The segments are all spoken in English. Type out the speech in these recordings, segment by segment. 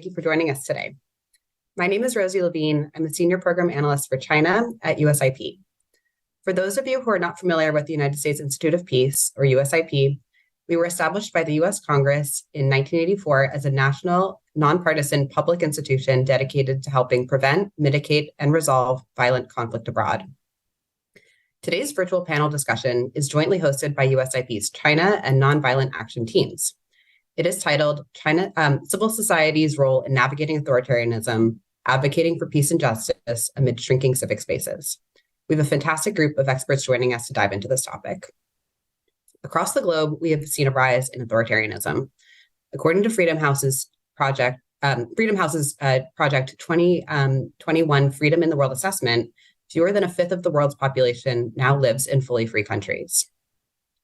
Thank you for joining us today. My name is Rosie Levine. I'm a Senior Program Analyst for China at USIP. For those of you who are not familiar with the United States Institute of Peace, or USIP, we were established by the US Congress in 1984 as a national, nonpartisan public institution dedicated to helping prevent, mitigate, and resolve violent conflict abroad. Today's virtual panel discussion is jointly hosted by USIP's China and Nonviolent Action teams. It is titled Civil Society's Role in Navigating Authoritarianism, Advocating for Peace and Justice Amid Shrinking Civic Spaces. We have a fantastic group of experts joining us to dive into this topic. Across the globe, we have seen a rise in authoritarianism. According to Freedom House's Project 2021 Freedom in the World Assessment, fewer than a fifth of the world's population now lives in fully free countries.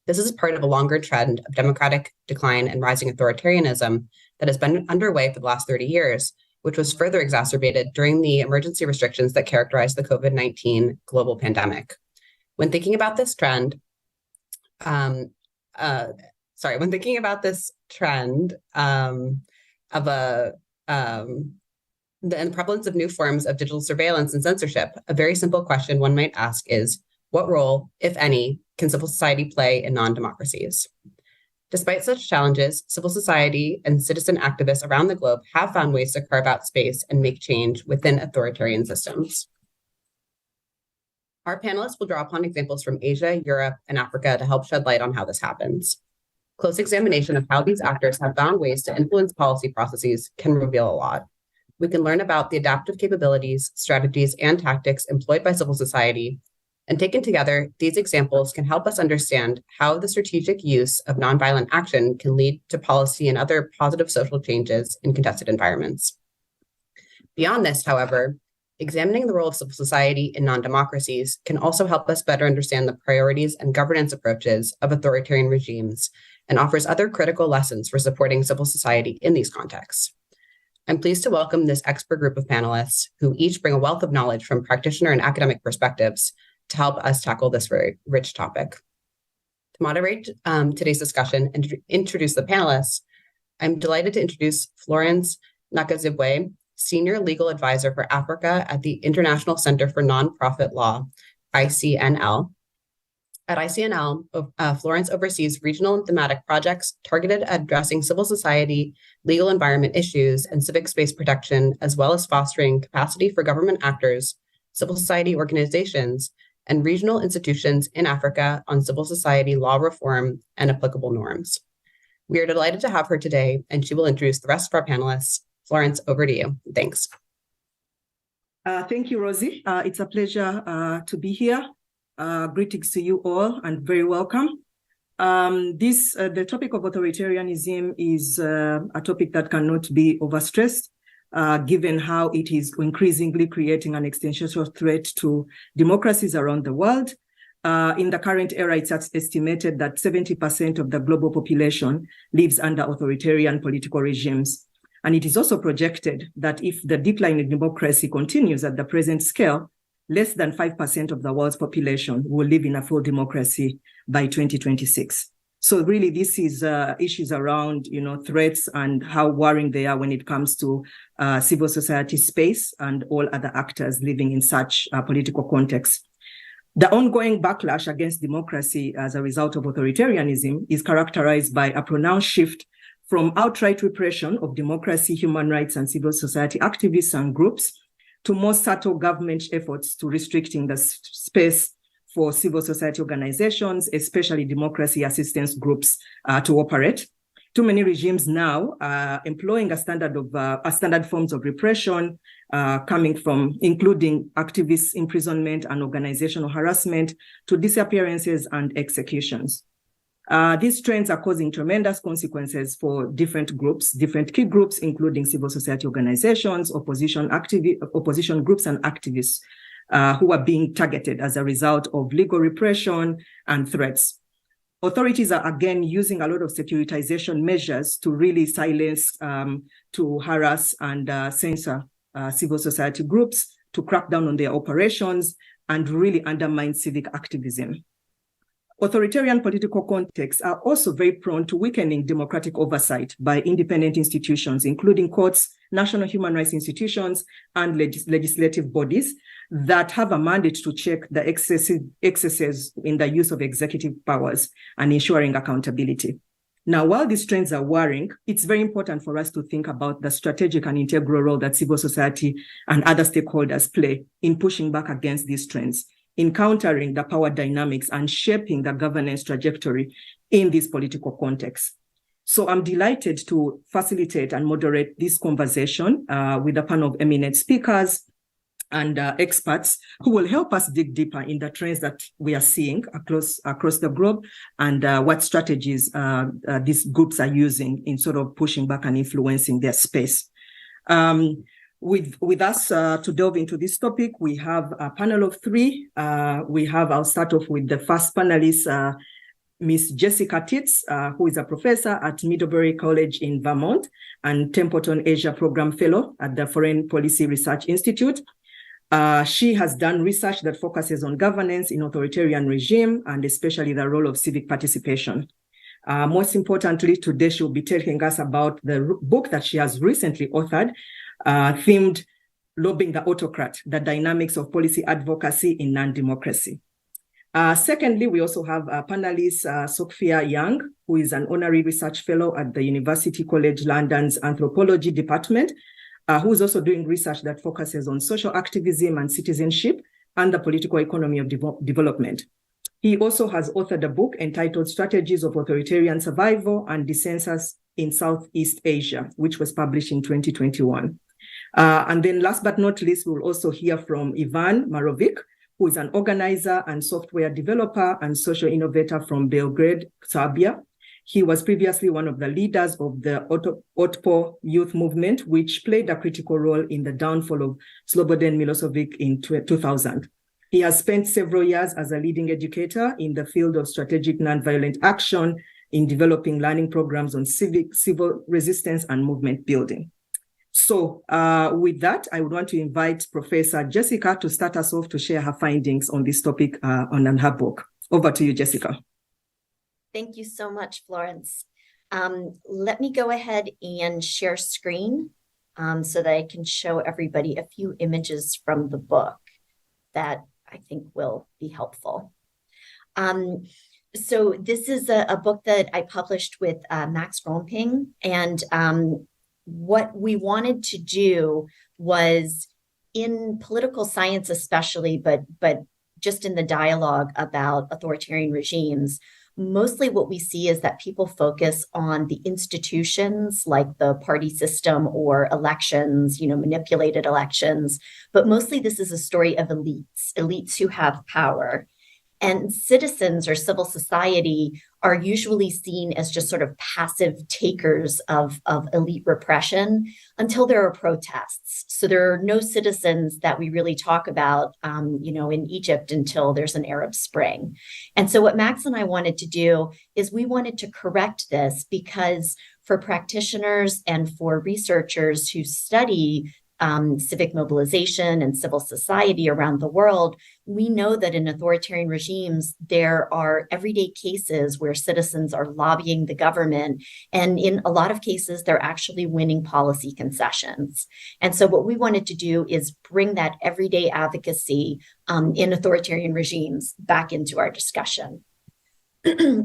This is part of a longer trend of democratic decline and rising authoritarianism that has been underway for the last 30 years, which was further exacerbated during the emergency restrictions that characterized the COVID-19 global pandemic. When thinking about this trend, of the prevalence of new forms of digital surveillance and censorship, a very simple question one might ask is, what role, if any, can civil society play in non-democracies? Despite such challenges, civil society and citizen activists around the globe have found ways to carve out space and make change within authoritarian systems. Our panelists will draw upon examples from Asia, Europe, and Africa to help shed light on how this happens. Close examination of how these actors have found ways to influence policy processes can reveal a lot. We can learn about the adaptive capabilities, strategies, and tactics employed by civil society. And taken together, these examples can help us understand how the strategic use of nonviolent action can lead to policy and other positive social changes in contested environments. Beyond this, however, examining the role of civil society in non-democracies can also help us better understand the priorities and governance approaches of authoritarian regimes and offers other critical lessons for supporting civil society in these contexts. I'm pleased to welcome this expert group of panelists who each bring a wealth of knowledge from practitioner and academic perspectives to help us tackle this very rich topic. To moderate today's discussion and introduce the panelists, I'm delighted to introduce Florence Nakazibwe, Senior Legal Advisor for Africa at the International Center for Nonprofit Law, ICNL. At ICNL, Florence oversees regional and thematic projects targeted at addressing civil society, legal environment issues, and civic space protection, as well as fostering capacity for government actors, civil society organizations, and regional institutions in Africa on civil society law reform and applicable norms. We are delighted to have her today, and she will introduce the rest of our panelists. Florence, over to you. Thanks. Thank you, Rosie. It's a pleasure to be here. Greetings to you all, and very welcome. The topic of authoritarianism is a topic that cannot be overstressed, given how it is increasingly creating an existential threat to democracies around the world. In the current era, it's estimated that 70% of the global population lives under authoritarian political regimes. And it is also projected that if the decline in democracy continues at the present scale, less than 5% of the world's population will live in a full democracy by 2026. So really, this is issues around, threats and how worrying they are when it comes to civil society space and all other actors living in such political context. The ongoing backlash against democracy as a result of authoritarianism is characterized by a pronounced shift from outright repression of democracy, human rights, and civil society activists and groups to more subtle government efforts to restricting the space for civil society organizations, especially democracy assistance groups, to operate. Too many regimes now are employing a standard forms of repression, coming from including activist imprisonment and organizational harassment to disappearances and executions. These trends are causing tremendous consequences for different key groups, including civil society organizations, opposition groups, and activists who are being targeted as a result of legal repression and threats. Authorities are again using a lot of securitization measures to really silence, to harass and censor civil society groups, to crack down on their operations, and really undermine civic activism. Authoritarian political contexts are also very prone to weakening democratic oversight by independent institutions, including courts, national human rights institutions, and legislative bodies that have a mandate to check the excesses in the use of executive powers and ensuring accountability. Now, while these trends are worrying, it's very important for us to think about the strategic and integral role that civil society and other stakeholders play in pushing back against these trends, in countering the power dynamics and shaping the governance trajectory in this political context. So I'm delighted to facilitate and moderate this conversation with a panel of eminent speakers and experts who will help us dig deeper in the trends that we are seeing across the globe and what strategies these groups are using in sort of pushing back and influencing their space. With us to delve into this topic, we have a panel of three. I'll start off with the first panelist, Ms. Jessica Titz, who is a professor at Middlebury College in Vermont and Templeton Asia Program Fellow at the Foreign Policy Research Institute. She has done research that focuses on governance in authoritarian regime and especially the role of civic participation. Most importantly, today she'll be telling us about the book that she has recently authored, themed Lobbying the Autocrat, the Dynamics of Policy Advocacy in Non-Democracy. Secondly, we also have panelist Sophia Young, who is an honorary research fellow at the University College London's Anthropology Department, who is also doing research that focuses on social activism and citizenship and the political economy of development. He also has authored a book entitled Strategies of Authoritarian Survival and Dissensus in Southeast Asia, which was published in 2021. And then last but not least, we'll also hear from Ivan Marovic, who is an organizer and software developer and social innovator from Belgrade, Serbia. He was previously one of the leaders of the Otpo youth movement, which played a critical role in the downfall of Slobodan Milosevic in 2000. He has spent several years as a leading educator in the field of strategic nonviolent action in developing learning programs on civil resistance and movement building. So with that, I would want to invite Professor Jessica to start us off to share her findings on this topic on her book. Over to you, Jessica. Thank you so much, Florence. Let me go ahead and share screen so that I can show everybody a few images from the book that I think will be helpful. So this is a book that I published with Max Romping, and what we wanted to do was, in political science especially, but just in the dialogue about authoritarian regimes, mostly what we see is that people focus on the institutions like the party system or elections, manipulated elections. But mostly this is a story of elites who have power. And citizens or civil society are usually seen as just sort of passive takers of elite repression until there are protests. So there are no citizens that we really talk about, in Egypt until there's an Arab Spring. And so what Max and I wanted to do is we wanted to correct this, because for practitioners and for researchers who study civic mobilization and civil society around the world, we know that in authoritarian regimes, there are everyday cases where citizens are lobbying the government. And in a lot of cases, they're actually winning policy concessions. And so what we wanted to do is bring that everyday advocacy in authoritarian regimes back into our discussion.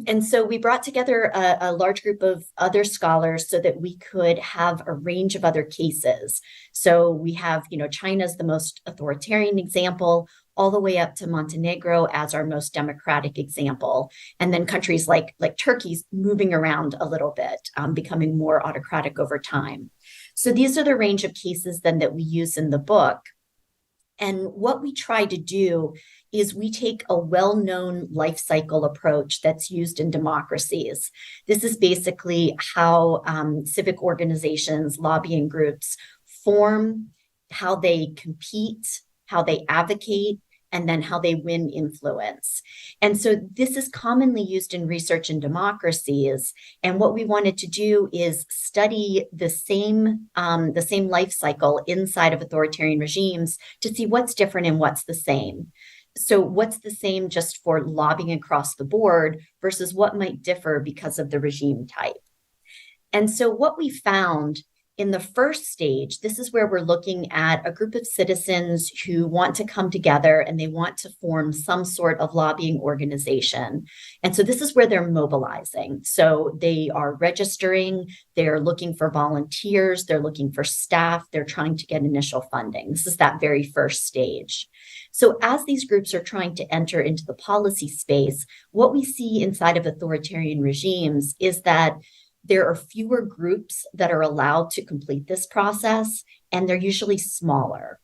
And so we brought together a large group of other scholars so that we could have a range of other cases. So we have, China's the most authoritarian example, all the way up to Montenegro as our most democratic example. And then countries like Turkey's moving around a little bit, becoming more autocratic over time. So these are the range of cases then that we use in the book. And what we try to do is we take a well-known life cycle approach that's used in democracies. This is basically how civic organizations, lobbying groups form, how they compete, how they advocate, and then how they win influence. And so this is commonly used in research in democracies. And what we wanted to do is study the same life cycle inside of authoritarian regimes to see what's different and what's the same. So what's the same just for lobbying across the board versus what might differ because of the regime type? And so what we found in the first stage, this is where we're looking at a group of citizens who want to come together and they want to form some sort of lobbying organization. And so this is where they're mobilizing. So they are registering, they're looking for volunteers, they're looking for staff, they're trying to get initial funding. This is that very first stage. So as these groups are trying to enter into the policy space, what we see inside of authoritarian regimes is that there are fewer groups that are allowed to complete this process, and they're usually smaller.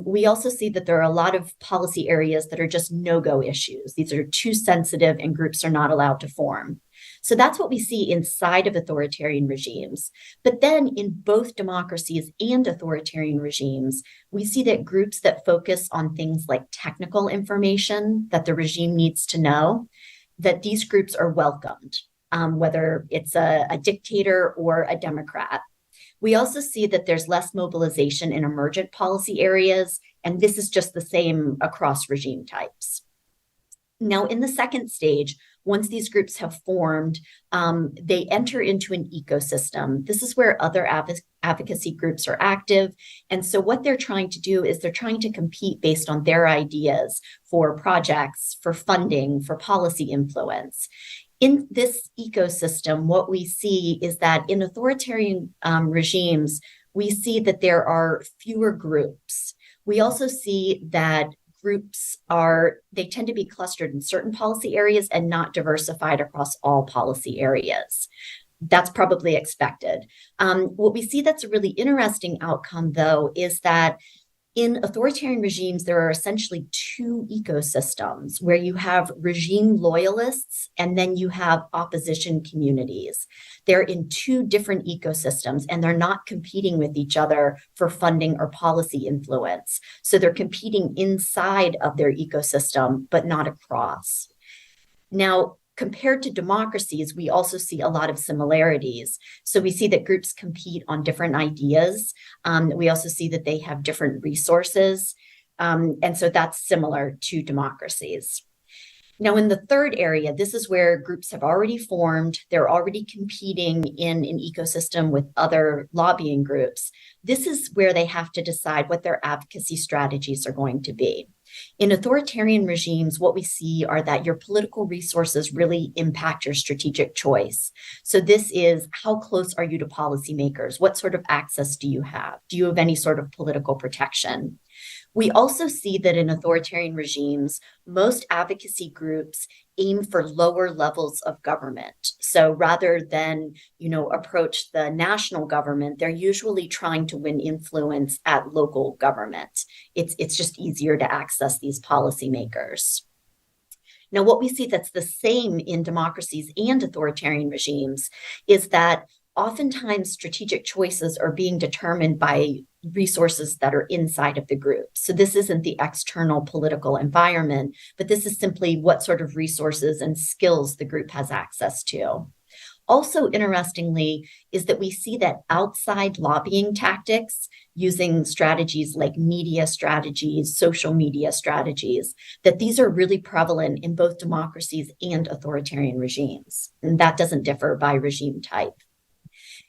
We also see that there are a lot of policy areas that are just no-go issues. These are too sensitive and groups are not allowed to form. So that's what we see inside of authoritarian regimes. But then in both democracies and authoritarian regimes, we see that groups that focus on things like technical information that the regime needs to know, that these groups are welcomed. Whether it's a dictator or a democrat. We also see that there's less mobilization in emergent policy areas, and this is just the same across regime types. Now, in the second stage, once these groups have formed, they enter into an ecosystem. This is where other advocacy groups are active. And so what they're trying to do is they're trying to compete based on their ideas for projects, for funding, for policy influence. In this ecosystem, what we see is that in authoritarian regimes, we see that there are fewer groups. We also see that groups they tend to be clustered in certain policy areas and not diversified across all policy areas. That's probably expected. What we see that's a really interesting outcome, though, is that in authoritarian regimes, there are essentially two ecosystems where you have regime loyalists and then you have opposition communities. They're in two different ecosystems and they're not competing with each other for funding or policy influence. So they're competing inside of their ecosystem, but not across. Now, compared to democracies, we also see a lot of similarities. So we see that groups compete on different ideas. We also see that they have different resources. And so that's similar to democracies. Now, in the third area, this is where groups have already formed. They're already competing in an ecosystem with other lobbying groups. This is where they have to decide what their advocacy strategies are going to be. In authoritarian regimes, what we see are that your political resources really impact your strategic choice. So this is, how close are you to policymakers? What sort of access do you have? Do you have any sort of political protection? We also see that in authoritarian regimes, most advocacy groups aim for lower levels of government. So rather than, approach the national government, they're usually trying to win influence at local government. It's just easier to access these policymakers. Now, what we see that's the same in democracies and authoritarian regimes is that oftentimes strategic choices are being determined by resources that are inside of the group. So this isn't the external political environment, but this is simply what sort of resources and skills the group has access to. Also, interestingly, is that we see that outside lobbying tactics, using strategies like media strategies, social media strategies, that these are really prevalent in both democracies and authoritarian regimes. And that doesn't differ by regime type.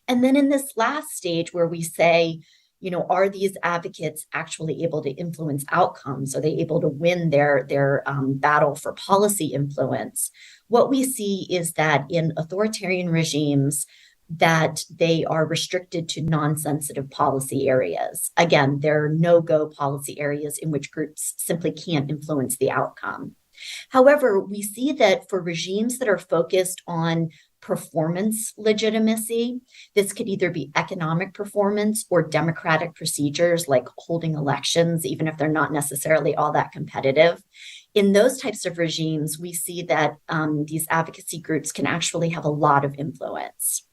And then in this last stage where we say, are these advocates actually able to influence outcomes? Are they able to win their battle for policy influence? What we see is that in authoritarian regimes, that they are restricted to non-sensitive policy areas. Again, there are no-go policy areas in which groups simply can't influence the outcome. However, we see that for regimes that are focused on performance legitimacy, this could either be economic performance or democratic procedures like holding elections, even if they're not necessarily all that competitive. In those types of regimes, we see that these advocacy groups can actually have a lot of influence.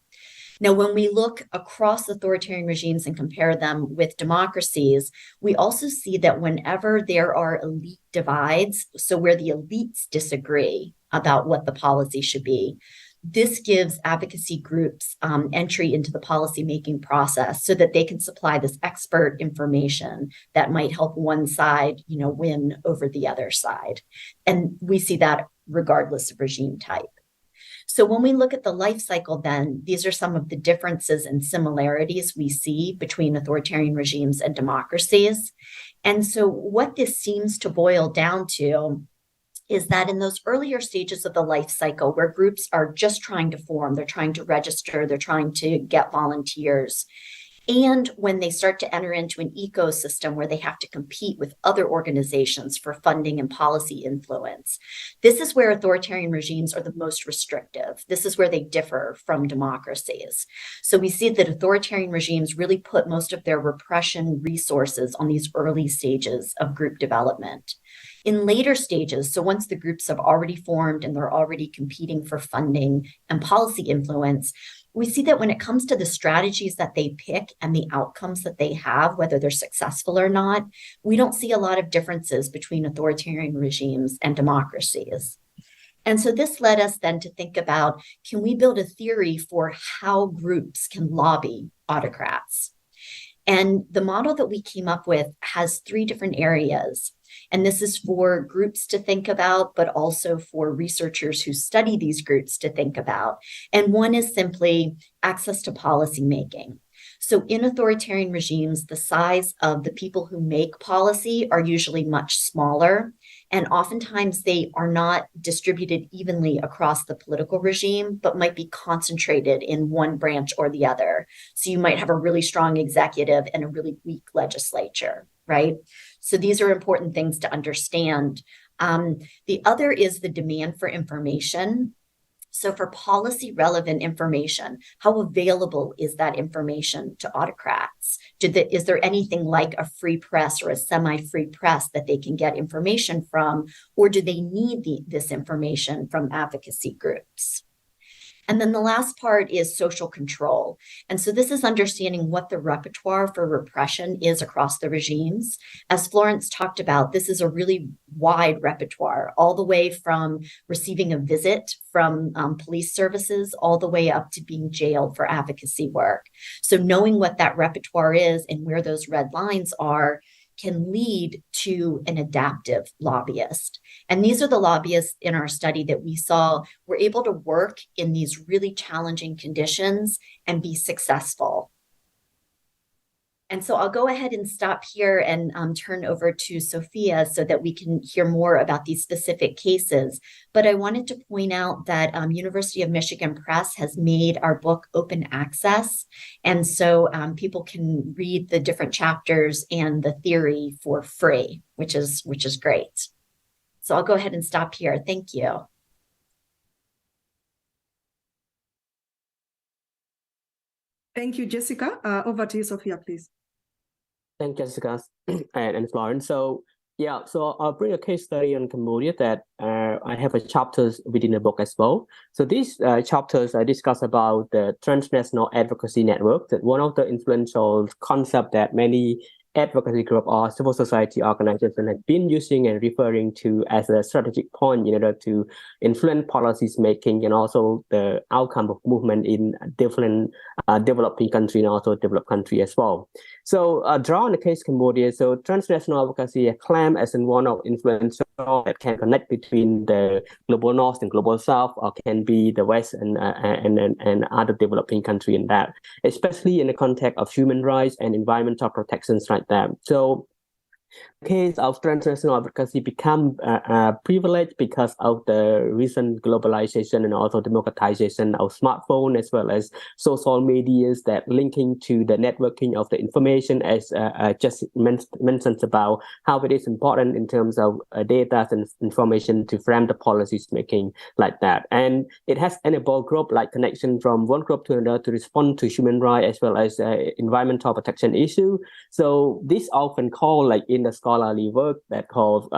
Now, when we look across authoritarian regimes and compare them with democracies, we also see that whenever there are elite divides, so where the elites disagree about what the policy should be, this gives advocacy groups entry into the policymaking process so that they can supply this expert information that might help one side, win over the other side. And we see that regardless of regime type. So when we look at the life cycle, then these are some of the differences and similarities we see between authoritarian regimes and democracies. And so what this seems to boil down to is that in those earlier stages of the life cycle where groups are just trying to form, they're trying to register, they're trying to get volunteers, and when they start to enter into an ecosystem where they have to compete with other organizations for funding and policy influence, this is where authoritarian regimes are the most restrictive. This is where they differ from democracies. So we see that authoritarian regimes really put most of their repression resources on these early stages of group development. In later stages, so once the groups have already formed and they're already competing for funding and policy influence, we see that when it comes to the strategies that they pick and the outcomes that they have, whether they're successful or not, we don't see a lot of differences between authoritarian regimes and democracies. And so this led us then to think about, can we build a theory for how groups can lobby autocrats? And the model that we came up with has 3 different areas. And this is for groups to think about, but also for researchers who study these groups to think about. And one is simply access to policy making. So in authoritarian regimes, the size of the people who make policy are usually much smaller. And oftentimes they are not distributed evenly across the political regime, but might be concentrated in one branch or the other. So you might have a really strong executive and a really weak legislature, right? So these are important things to understand. The other is the demand for information. So for policy relevant information, how available is that information to autocrats? Is there anything like a free press or a semi-free press that they can get information from, or do they need this information from advocacy groups? And then the last part is social control. And so this is understanding what the repertoire for repression is across the regimes. As Florence talked about, this is a really wide repertoire, all the way from receiving a visit from police services, all the way up to being jailed for advocacy work. So knowing what that repertoire is and where those red lines are can lead to an adaptive lobbyist. And these are the lobbyists in our study that we saw were able to work in these really challenging conditions and be successful. And so I'll go ahead and stop here and turn over to Sophia so that we can hear more about these specific cases. But I wanted to point out that University of Michigan Press has made our book open access. And so people can read the different chapters and the theory for free, which is great. So I'll go ahead and stop here. Thank you. Thank you, Jessica. Over to you, Sophia, please. Thank you, Jessica and Florence. So I'll bring a case study on Cambodia that I have a chapters within the book as well. So these chapters I discuss about the transnational advocacy network, that one of the influential concept that many advocacy group or civil society organizations have been using and referring to as a strategic point in order to influence policies making and also the outcome of movement in different developing country and also developed country as well. So draw on the case Cambodia. So transnational advocacy claimed as in one of influential that can connect between the global north and global south, or can be the west and other developing country in that, especially in the context of human rights and environmental protections like that. So the case of transnational advocacy become privileged because of the recent globalization and also democratization of smartphone as well as social medias that linking to the networking of the information, as just mentioned about how it is important in terms of data and information to frame the policies making like that. And it has enabled group like connection from one group to another to respond to human rights as well as environmental protection issue. So this often called like in the scholarly work that calls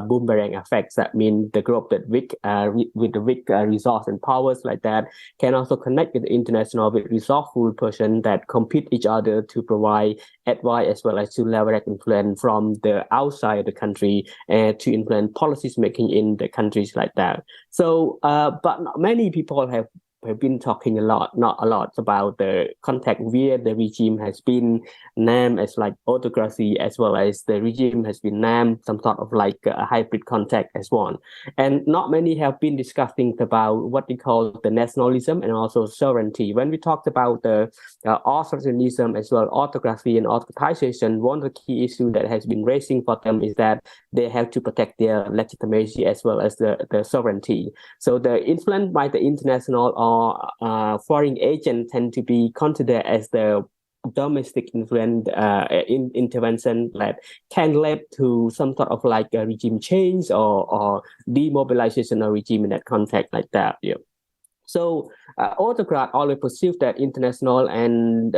boomerang effects. That means the group that with the weak resource and powers like that can also connect with the international with resourceful person that compete each other to provide advice as well as to leverage influence from the outside of the country and to influence policies making in the countries like that. So, but many people have have been talking not a lot about the context where the regime has been named as like autocracy, as well as the regime has been named some sort of like a hybrid context as one. And not many have been discussing about what we call the nationalism and also sovereignty. When we talked about the authoritarianism as well, autocracy and authoritization, one of the key issues that has been raising for them is that they have to protect their legitimacy as well as the sovereignty. So the influence by the international or foreign agent tend to be considered as the domestic influence intervention that can lead to some sort of like a regime change or demobilization of regime in that context like that. Yeah. So autocrat always perceive that international and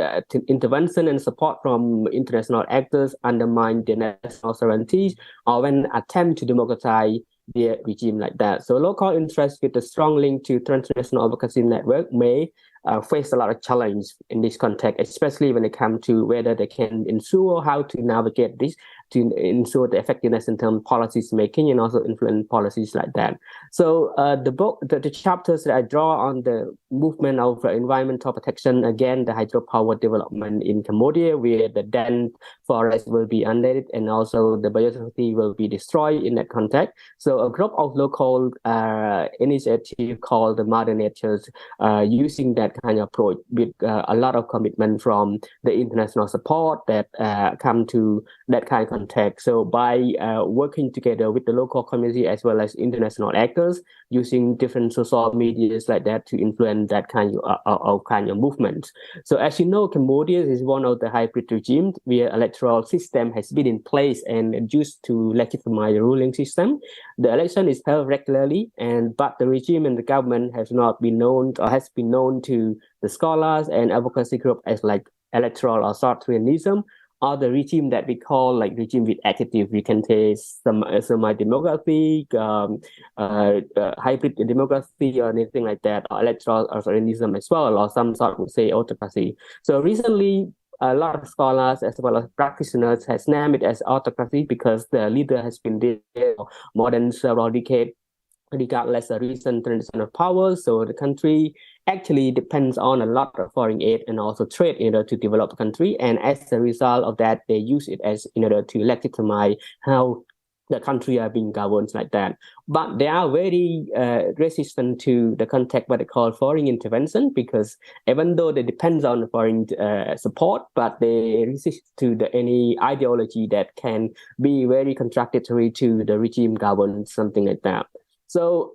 intervention and support from international actors undermine their national sovereignty or when attempt to democratize their regime like that. So local interests with a strong link to transnational advocacy network may face a lot of challenge in this context, especially when it comes to whether they can ensure how to navigate this to ensure the effectiveness in terms of policies making and also influence policies like that. So the book, the chapters that I draw on the movement of environmental protection, again, the hydropower development in Cambodia, where the dense forest will be unleaded and also the biodiversity will be destroyed in that context. So a group of local initiative called the Mother Natures using that kind of approach with a lot of commitment from the international support that come to that kind of context. So by working together with the local community as well as international actors, using different social medias like that to influence that kind of movement. So as you know, Cambodia is one of the hybrid regimes where electoral system has been in place and used to legitimize the ruling system. The election is held regularly, but the regime and the government has not been known or has been known to the scholars and advocacy group as like electoral authoritarianism, or the regime that we call like regime with active, we can say semi-democracy, hybrid democracy or anything like that, or electoral authoritarianism as well, or some sort would say autocracy. So recently, a lot of scholars as well as practitioners has named it as autocracy because the leader has been there for more than several decades, regardless of recent transition of power. So the country actually depends on a lot of foreign aid and also trade in order to develop the country. And as a result of that, they use it as in order to legitimize how the country are being governed like that. But they are very resistant to the context what they call foreign intervention, because even though they depend on foreign support, but they resist to any ideology that can be very contradictory to the regime governance, something like that. So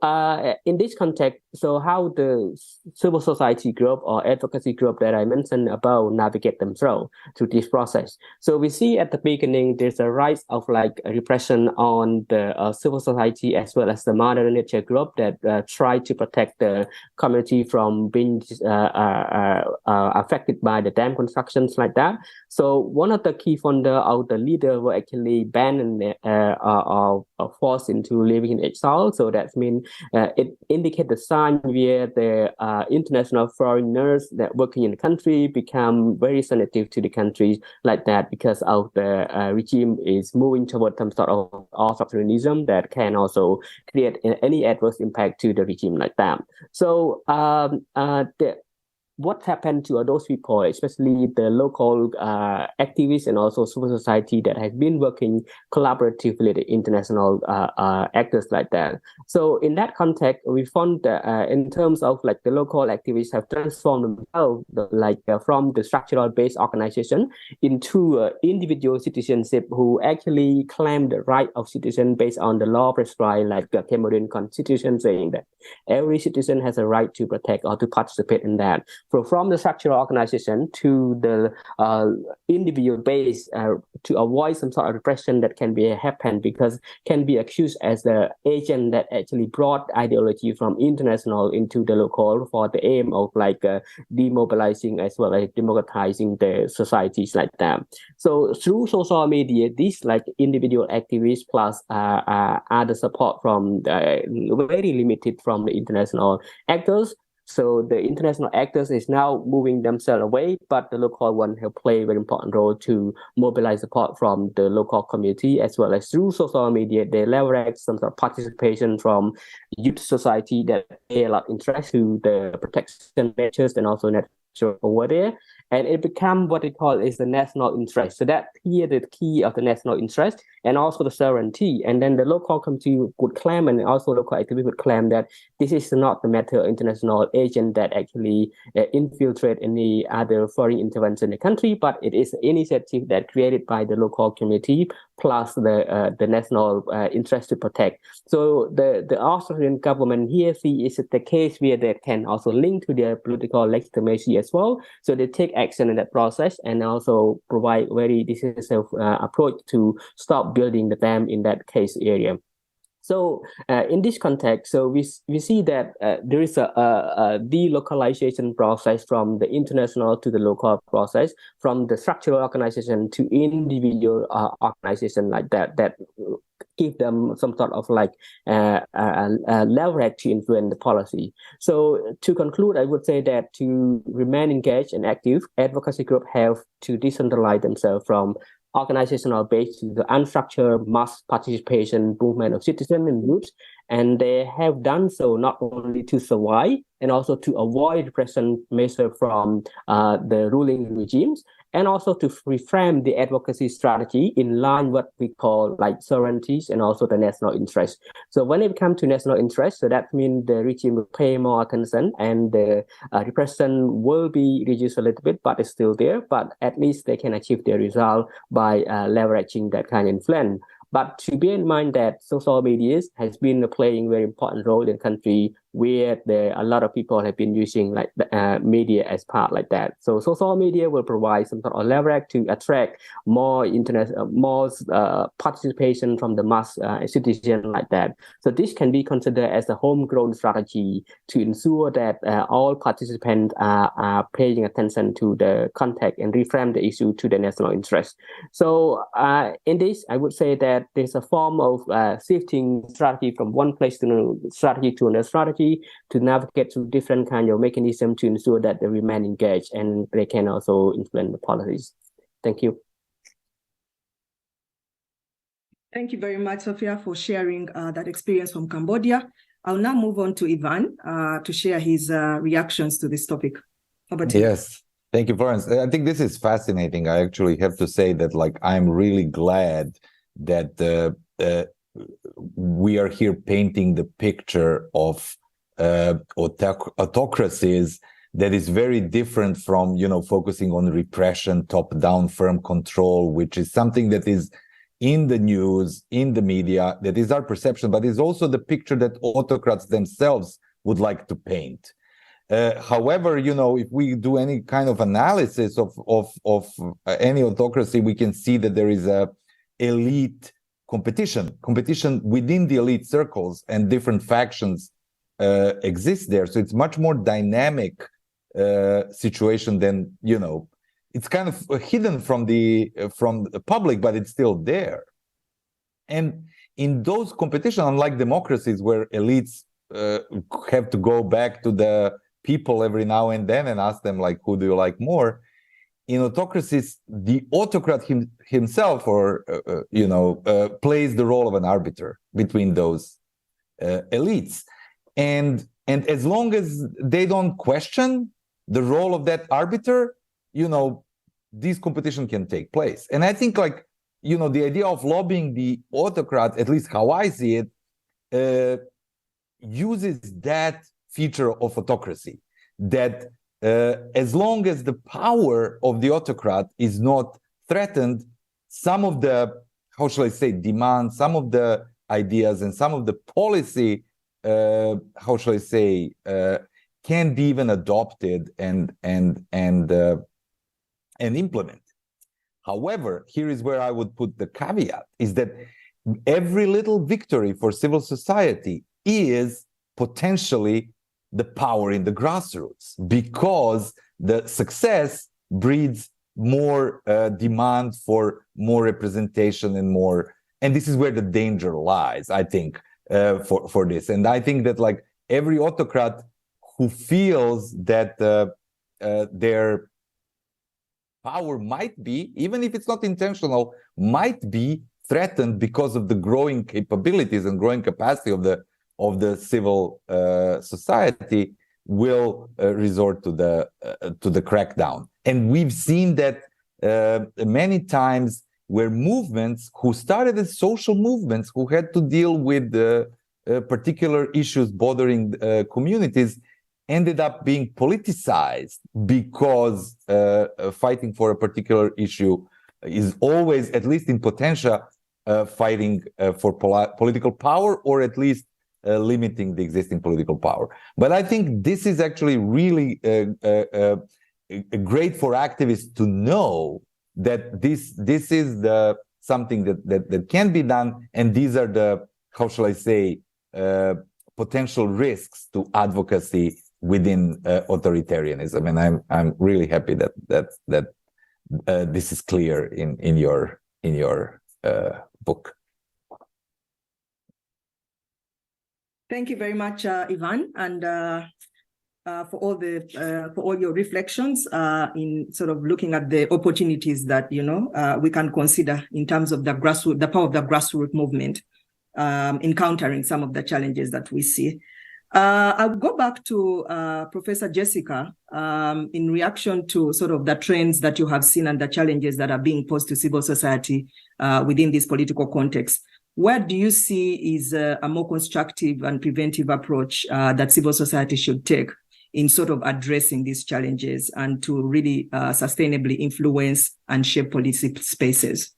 in this context, so how the civil society group or advocacy group that I mentioned above navigate themselves through this process. So we see at the beginning, there's a rise of like repression on the civil society as well as the Mother Nature group that try to protect the community from being affected by the dam constructions like that. So one of the key founder of the leader were actually banned or forced into living in exile. So that means it indicates the sign where the international foreigners that working in the country become very sensitive to the country like that because of the regime is moving toward some sort of authoritarianism that can also create any adverse impact to the regime like that. So what happened to those people, especially the local activists and also civil society that has been working collaboratively with the international actors like that. So in that context, we found that in terms of like the local activists have transformed themselves from the structural based organization into individual citizenship who actually claim the right of citizen based on the law prescribed, like the Cambodian constitution saying that every citizen has a right to protect or to participate in that. So from the structural organization to the individual base to avoid some sort of repression that can be happen because can be accused as the agent that actually brought ideology from international into the local for the aim of like demobilizing as well as democratizing the societies like that. So through social media, these like individual activists plus other support from very limited from the international actors So the international actors is now moving themselves away, but the local one have played a very important role to mobilize support from the local community, as well as through social media. They leverage some sort of participation from youth society that pay a lot of interest to the protection measures and also natural over there. And it become what they call is the national interest. So that here the key of the national interest and also the sovereignty. And then the local community would claim, and also local activists would claim that this is not the matter of international agent that actually infiltrate any other foreign intervention in the country, but it is an initiative that created by the local community plus the national interest to protect. So the Australian government here is the case where they can also link to their political legitimacy as well. So they take action in that process and also provide very decisive approach to stop building the dam in that case area. So in this context, so we see that there is a delocalization process from the international to the local process, from the structural organization to individual organization like that give them some sort of like leverage to influence the policy. So to conclude, I would say that to remain engaged and active, advocacy groups have to decentralize themselves from organizational base to the unstructured mass participation movement of citizens and youth. And they have done so not only to survive and also to avoid repression measures from the ruling regimes, and also to reframe the advocacy strategy in line what we call like sovereignties and also the national interest. So when it comes to national interest, so that means the regime will pay more attention and the repression will be reduced a little bit, but it's still there. But at least they can achieve their result by leveraging that kind of influence. But to bear in mind that social media has been playing a very important role in the country where a lot of people have been using like media as part like that. So social media will provide some sort of leverage to attract more participation from the mass citizen like that. So this can be considered as a homegrown strategy to ensure that all participants are paying attention to the context and reframe the issue to the national interest. So in this, I would say that there's a form of shifting strategy from one place to another strategy to another strategy to navigate through different kind of mechanisms to ensure that they remain engaged and they can also influence the policies. Thank you. Thank you very much, Sophia, for sharing that experience from Cambodia. I'll now move on to Ivan to share his reactions to this topic. Yes, thank you, Florence. I think this is fascinating. I actually have to say that, like, I'm really glad that we are here painting the picture of autocracies that is very different from, focusing on repression, top-down, firm control, which is something that is in the news, in the media, that is our perception, but is also the picture that autocrats themselves would like to paint. However, if we do any kind of analysis of any autocracy, we can see that there is a elite competition within the elite circles, and different factions exist there. So it's much more dynamic situation than, it's kind of hidden from the public, but it's still there. And in those competitions, unlike democracies where elites have to go back to the people every now and then and ask them, like, who do you like more? In autocracies, the autocrat himself plays the role of an arbiter between those elites. And as long as they don't question the role of that arbiter, this competition can take place. And I think, like, the idea of lobbying the autocrat, at least how I see it, uses that feature of autocracy, that as long as the power of the autocrat is not threatened, some of the, how shall I say, demands, some of the ideas and some of the policy, how shall I say, can be even adopted and implemented. However, here is where I would put the caveat, is that every little victory for civil society is potentially the power in the grassroots, because the success breeds more demand for more representation and more, and this is where the danger lies, I think, for this. And I think that, like, every autocrat who feels that their power might be, even if it's not intentional, might be threatened because of the growing capabilities and growing capacity of the civil society, will resort to the crackdown. And we've seen that many times, where movements who started as social movements, who had to deal with particular issues bothering communities, ended up being politicized, because fighting for a particular issue is always, at least in potentia, fighting for political power, or at least limiting the existing political power. But I think this is actually really great for activists to know that this is something that can be done, and these are the, how shall I say, potential risks to advocacy within authoritarianism. And I'm really happy that this is clear in your book. Thank you very much, Ivan, and for all your reflections in sort of looking at the opportunities that we can consider in terms of the power of the grassroots movement in countering some of the challenges that we see. I'll go back to Professor Jessica in reaction to sort of the trends that you have seen and the challenges that are being posed to civil society within this political context. Where do you see is a more constructive and preventive approach that civil society should take in sort of addressing these challenges and to really sustainably influence and shape policy spaces?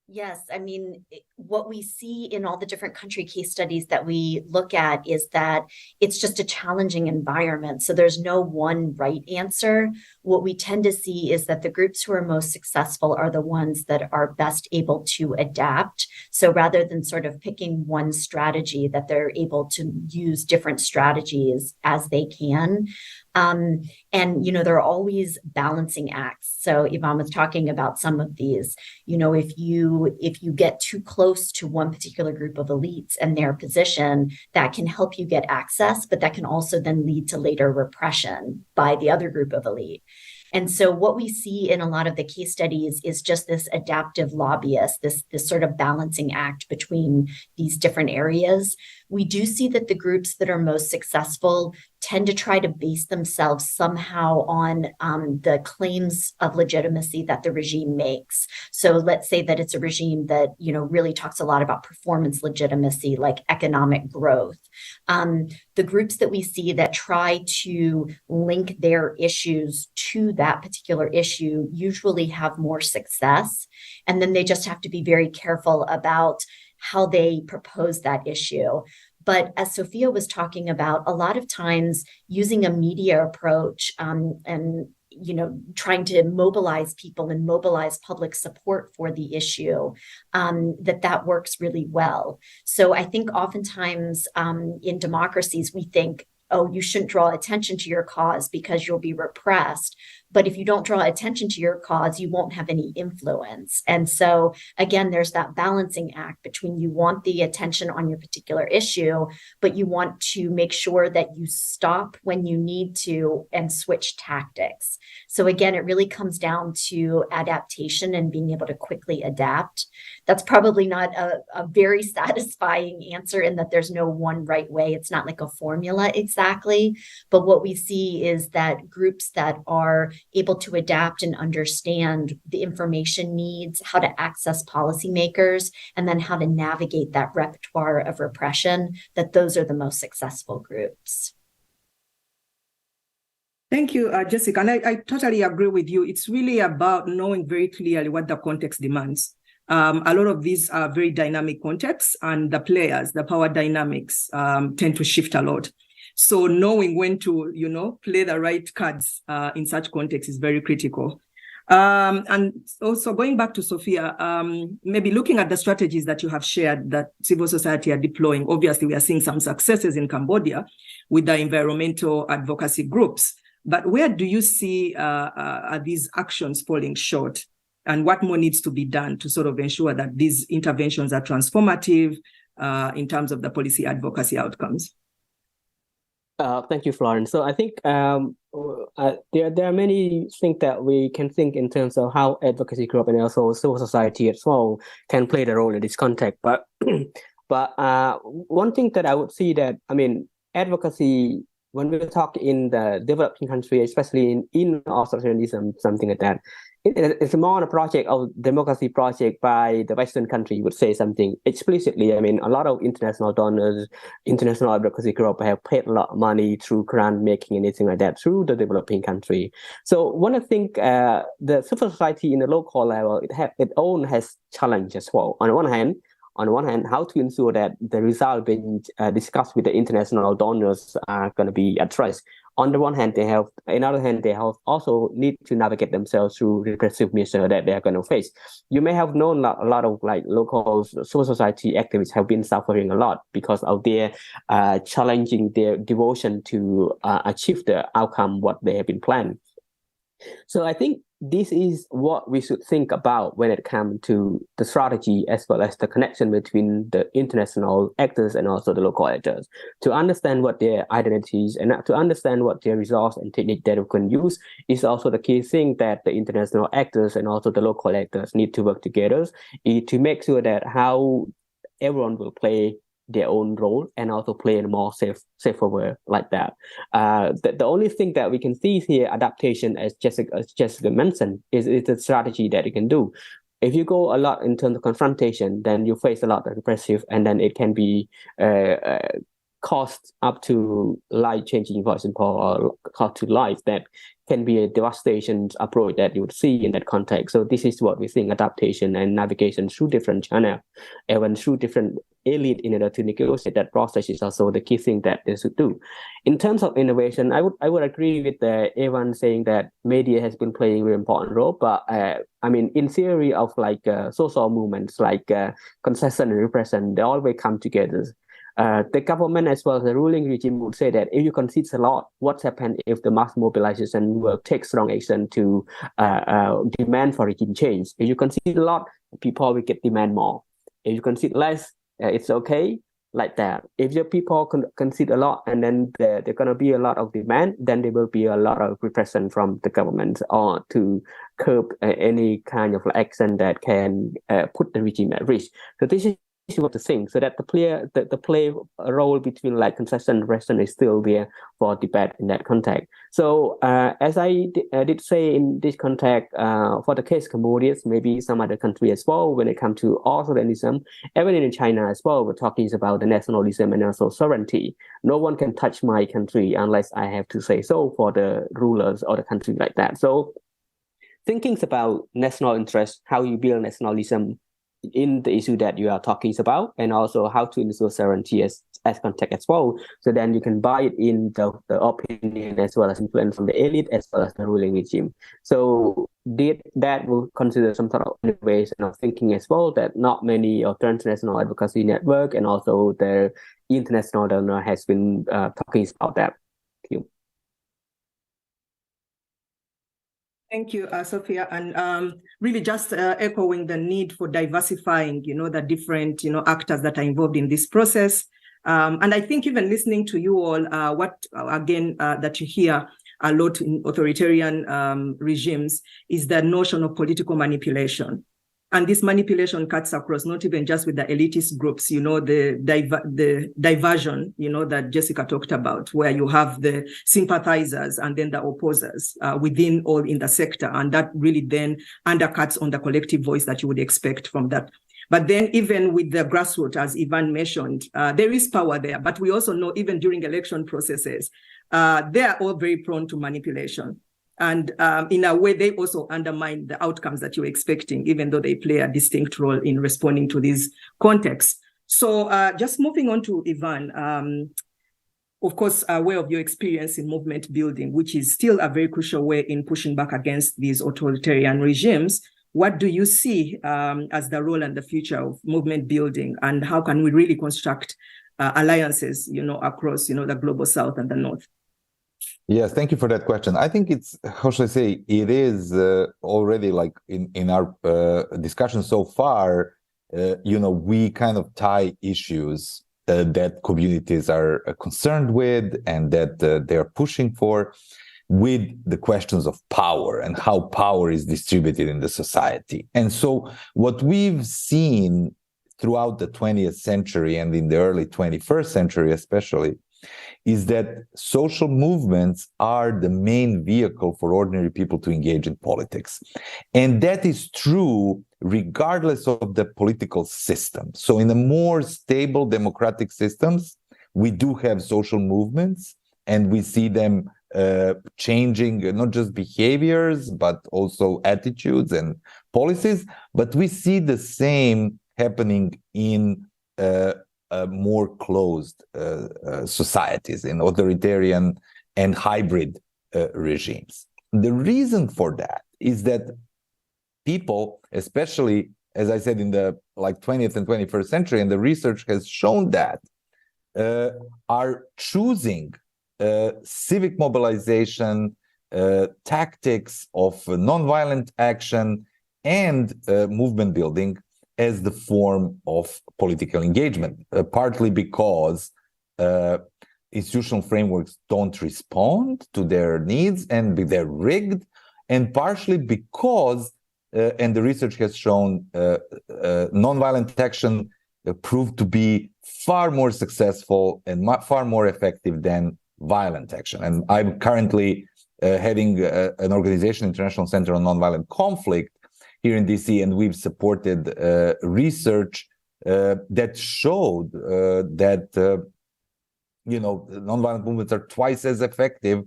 Yes, I mean, what we see in all the different country case studies that we look at is that it's just a challenging environment. So there's no one right answer. What we tend to see is that the groups who are most successful are the ones that are best able to adapt. So rather than sort of picking one strategy, that they're able to use different strategies as they can. And, there are always balancing acts. So Ivan was talking about some of these. If you get too close to one particular group of elites and their position, that can help you get access, but that can also then lead to later repression by the other group of elite. And so what we see in a lot of the case studies is just this adaptive lobbyist, this sort of balancing act between these different areas. We do see that the groups that are most successful tend to try to base themselves somehow on the claims of legitimacy that the regime makes. So let's say that it's a regime that, really talks a lot about performance legitimacy, like economic growth. The groups that we see that try to link their issues to that particular issue usually have more success. And then they just have to be very careful about how they propose that issue. But as Sophia was talking about, a lot of times using a media approach and trying to mobilize people and mobilize public support for the issue, that works really well. So I think oftentimes in democracies, we think, oh, you shouldn't draw attention to your cause because you'll be repressed. But if you don't draw attention to your cause, you won't have any influence. And so, again, there's that balancing act between you want the attention on your particular issue, but you want to make sure that you stop when you need to and switch tactics. So again, it really comes down to adaptation and being able to quickly adapt. That's probably not a very satisfying answer in that there's no one right way. It's not like a formula exactly. But what we see is that groups that are able to adapt and understand the information needs, how to access policymakers, and then how to navigate that repertoire of repression, that those are the most successful groups. Thank you, Jessica. And I totally agree with you. It's really about knowing very clearly what the context demands. A lot of these are very dynamic contexts, and the players, the power dynamics tend to shift a lot. So knowing when to, play the right cards in such contexts is very critical. And also going back to Sophia, maybe looking at the strategies that you have shared that civil society are deploying. Obviously, we are seeing some successes in Cambodia with the environmental advocacy groups. But where do you see are these actions falling short? And what more needs to be done to sort of ensure that these interventions are transformative in terms of the policy advocacy outcomes? Thank you, Florence. So I think there are many things that we can think in terms of how advocacy group and also civil society as well can play the role in this context. But one thing that I would see that, I mean, advocacy, when we talk in the developing country, especially in authoritarianism, something like that, it's more a project of democracy project by the Western country, would say something explicitly. I mean, a lot of international donors, international advocacy group have paid a lot of money through grant making, anything like that, through the developing country. So one of the things, the civil society in the local level, it own has challenge as well. On one hand, how to ensure that the result being discussed with the international donors are going to be addressed. On the one hand, they have also need to navigate themselves through repressive measures that they are going to face. You may have known a lot of like local civil society activists have been suffering a lot because of their challenging their devotion to achieve the outcome what they have been planned. So I think this is what we should think about when it comes to the strategy as well as the connection between the international actors and also the local actors. To understand what their identities and to understand what their resource and technique that we can use is also the key thing that the international actors and also the local actors need to work together to make sure that how everyone will play their own role and also play in a more safer way like that. The only thing that we can see here, adaptation, as Jessica mentioned, is the strategy that you can do. If you go a lot in terms of confrontation, then you face a lot of repressive, and then it can be cost up to life-changing, for example, or cost to life that can be a devastation approach that you would see in that context. So this is what we think, adaptation and navigation through different channels, even through different elite in order to negotiate that process is also the key thing that they should do. In terms of innovation, I would agree with Evan saying that media has been playing a very important role, but I mean, in theory of like social movements like concession and repression, they always come together. The government as well as the ruling regime would say that if you concede a lot, what's happened if the mass mobilization will take strong action to demand for regime change? If you concede a lot, people will get demand more. If you concede less, it's okay, like that. If your people concede a lot and then there's going to be a lot of demand, then there will be a lot of repression from the government or to curb any kind of action that can put the regime at risk. So this is what the thing, so that the play role between like concession and repression is still there for debate in that context. So as I did say in this context, for the case Cambodia, maybe some other country as well, when it comes to authoritarianism, even in China as well, we're talking about the nationalism and also sovereignty. No one can touch my country unless I have to say so for the rulers or the country like that. So thinking about national interest, how you build nationalism in the issue that you are talking about, and also how to ensure sovereignty as context as well. So then you can buy it in the opinion as well as influence from the elite as well as the ruling regime. So that will consider some sort of innovation of thinking as well, that not many of transnational advocacy network and also the international donor has been talking about that. Thank you. Thank you, Sophia, and really just echoing the need for diversifying, the different, actors that are involved in this process. And I think even listening to you all, that you hear a lot in authoritarian regimes is the notion of political manipulation. And this manipulation cuts across not even just with the elitist groups, the diversion, that Jessica talked about, where you have the sympathizers and then the opposers within all in the sector. And that really then undercuts on the collective voice that you would expect from that. But then even with the grassroots, as Ivan mentioned, there is power there. But we also know even during election processes, they are all very prone to manipulation. And in a way, they also undermine the outcomes that you're expecting, even though they play a distinct role in responding to these contexts. So just moving on to Ivan, of course, aware of your experience in movement building, which is still a very crucial way in pushing back against these authoritarian regimes. What do you see as the role and the future of movement building, and how can we really construct alliances, across, the global South and the North? Yes, thank you for that question. I think it's, how should I say, it is already like in our discussion so far, we kind of tie issues that communities are concerned with and that they are pushing for, with the questions of power and how power is distributed in the society. And so what we've seen throughout the 20th century and in the early 21st century especially, is that social movements are the main vehicle for ordinary people to engage in politics. And that is true regardless of the political system. So in the more stable democratic systems, we do have social movements, and we see them changing not just behaviors, but also attitudes and policies. But we see the same happening in more closed societies, in authoritarian and hybrid regimes. The reason for that is that people, especially, as I said, in the 20th and 21st century, and the research has shown that, are choosing civic mobilization, tactics of nonviolent action, and movement building as the form of political engagement, partly because institutional frameworks don't respond to their needs and they're rigged, and partially because, and the research has shown, nonviolent action proved to be far more successful and far more effective than violent action. And I'm currently heading an organization, International Center on Nonviolent Conflict, here in DC, and we've supported research that showed that nonviolent movements are twice as effective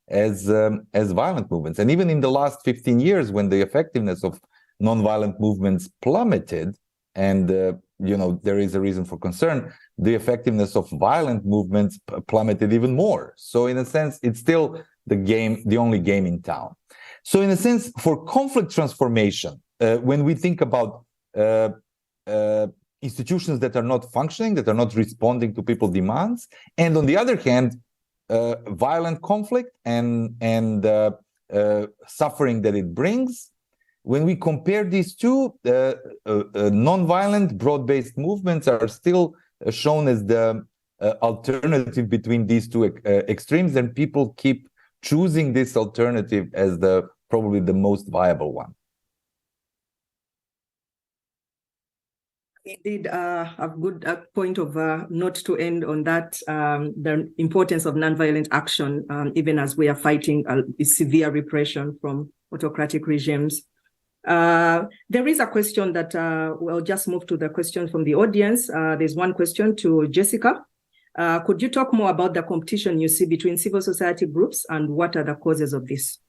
as violent movements. And even in the last 15 years, when the effectiveness of nonviolent movements plummeted, and there is a reason for concern, the effectiveness of violent movements plummeted even more. So in a sense, it's still the only game in town. So in a sense, for conflict transformation, when we think about institutions that are not functioning, that are not responding to people's demands, and on the other hand, violent conflict and suffering that it brings, when we compare these two, nonviolent, broad-based movements are still shown as the alternative between these two extremes, and people keep choosing this alternative as probably the most viable one. Indeed, a good point of note to end on that, the importance of nonviolent action, even as we are fighting severe repression from autocratic regimes. There is a question that we'll just move to the question from the audience. There's one question to Jessica. Could you talk more about the competition you see between civil society groups, and what are the causes of this?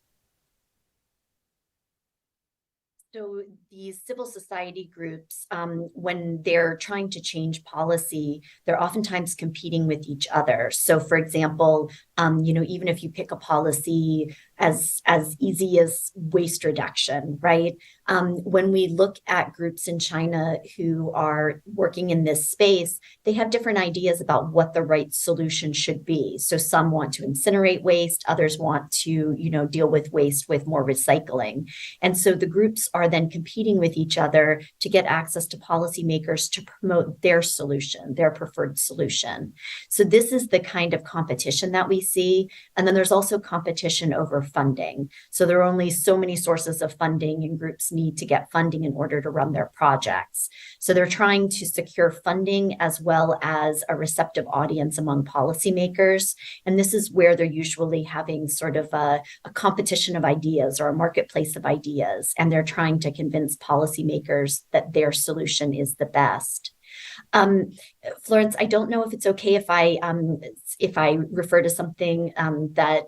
So these civil society groups, when they're trying to change policy, they're oftentimes competing with each other. So for example, even if you pick a policy as easy as waste reduction, right? When we look at groups in China who are working in this space, they have different ideas about what the right solution should be. So some want to incinerate waste, others want to, deal with waste with more recycling. And so the groups are then competing with each other to get access to policymakers to promote their solution, their preferred solution. So this is the kind of competition that we see. And then there's also competition over funding. So there are only so many sources of funding, and groups need to get funding in order to run their projects. So they're trying to secure funding as well as a receptive audience among policymakers. And this is where they're usually having sort of a competition of ideas or a marketplace of ideas. And they're trying to convince policymakers that their solution is the best. Florence, I don't know if it's okay if I refer to something that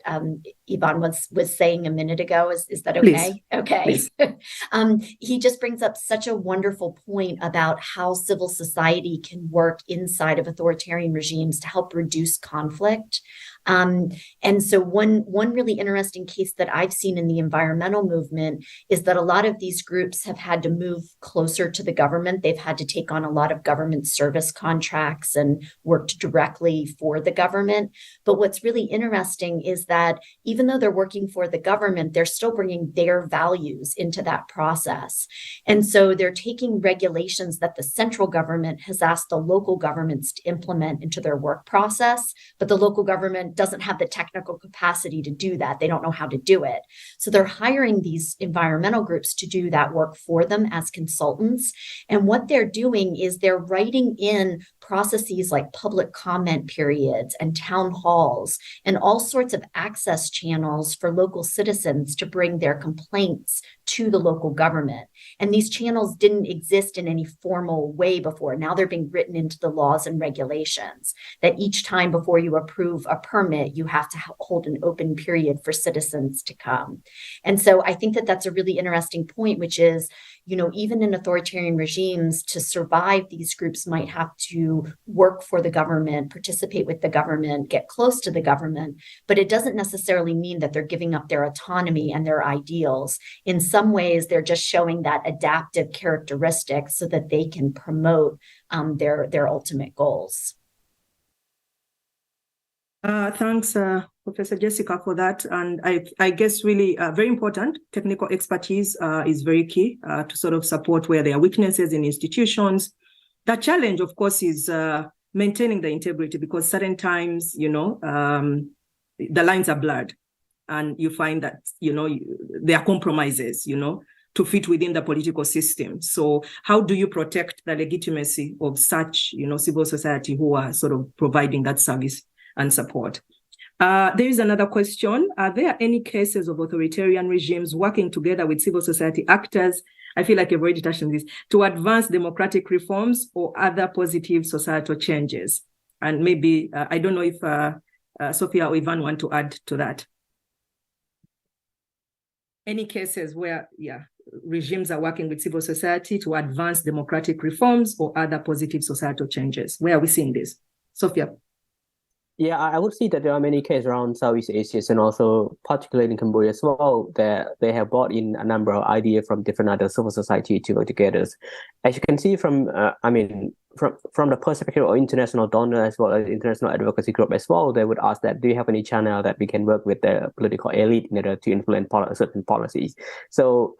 Ivan was saying a minute ago. Is that okay? Please. Okay. Please. He just brings up such a wonderful point about how civil society can work inside of authoritarian regimes to help reduce conflict. And so one really interesting case that I've seen in the environmental movement is that a lot of these groups have had to move closer to the government. They've had to take on a lot of government service contracts contracts and worked directly for the government. But what's really interesting is that even though they're working for the government, they're still bringing their values into that process. And so they're taking regulations that the central government has asked the local governments to implement into their work process, but the local government doesn't have the technical capacity to do that. They don't know how to do it. So they're hiring these environmental groups to do that work for them as consultants. And what they're doing is they're writing in processes like public comment periods and town halls and all sorts of access channels for local citizens to bring their complaints to the local government. And these channels didn't exist in any formal way before. Now they're being written into the laws and regulations that each time before you approve a permit, you have to hold an open period for citizens to come. And so I think that that's a really interesting point, which is, even in authoritarian regimes, to survive, these groups might have to work for the government, participate with the government, get close to the government, but it doesn't necessarily mean that they're giving up their autonomy and their ideals. In some ways, they're just showing that adaptive characteristic so that they can promote their ultimate goals. Thanks, Professor Jessica, for that. And I guess really very important, technical expertise is very key to sort of support where there are weaknesses in institutions. The challenge, of course, is maintaining the integrity, because certain times, the lines are blurred, and you find that, there are compromises, to fit within the political system. So how do you protect the legitimacy of such, civil society who are sort of providing that service and support? There is another question. Are there any cases of authoritarian regimes working together with civil society actors? I feel like I've already touched on this, to advance democratic reforms or other positive societal changes. And maybe, I don't know if Sophia or Ivan want to add to that. Any cases where, regimes are working with civil society to advance democratic reforms or other positive societal changes? Where are we seeing this? Sophia. Yeah, I would see that there are many cases around Southeast Asia and also particularly in Cambodia as well, that they have brought in a number of ideas from different other civil society to work together. As you can see from, from the perspective of international donor as well as international advocacy group as well, they would ask that, do you have any channel that we can work with the political elite in order to influence certain policies? So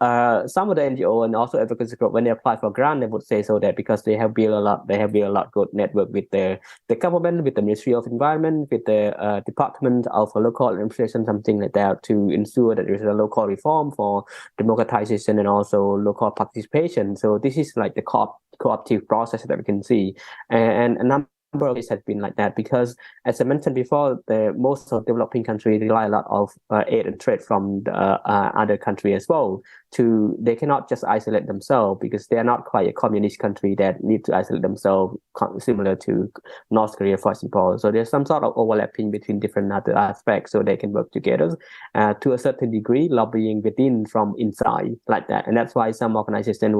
some of the NGO and also advocacy group, when they apply for grant, they would say so that because they have built a lot good network with the government, with the Ministry of Environment, with the Department of Local Administration, something like that, to ensure that there is a local reform for democratization and also local participation. So this is like the cooperative process that we can see, and a number of this has been like that, because as I mentioned before, most of developing countries rely a lot of aid and trade from the other country as well. They cannot just isolate themselves, because they are not quite a communist country that need to isolate themselves, similar to North Korea, for example. So there's some sort of overlapping between different other aspects, so they can work together to a certain degree, lobbying within from inside like that. And that's why some organizations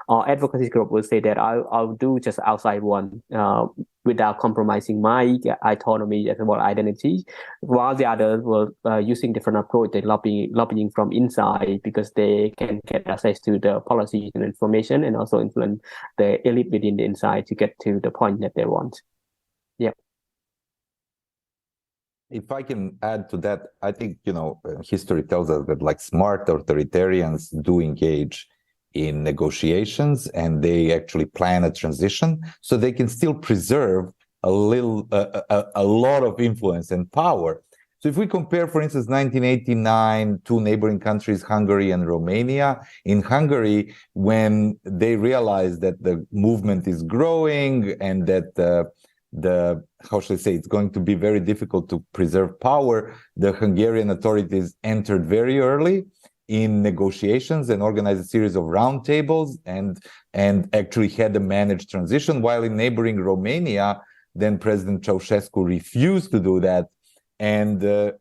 or advocacy group will say that I'll do just outside one without compromising my autonomy as well identity, while the others will using different approach. They lobbying from inside, because they can get access to the policies and information, and also influence the elite within the inside to get to the point that they want. Yeah. If I can add to that, I think, history tells us that like smart authoritarians do engage in negotiations, and they actually plan a transition so they can still preserve a lot of influence and power. So if we compare, for instance, 1989, two neighboring countries, Hungary and Romania, in Hungary, when they realized that the movement is growing and that how should I say, it's going to be very difficult to preserve power, the Hungarian authorities entered very early in negotiations and organized a series of roundtables and actually had a managed transition, while in neighboring Romania, then President Ceausescu refused to do that. And the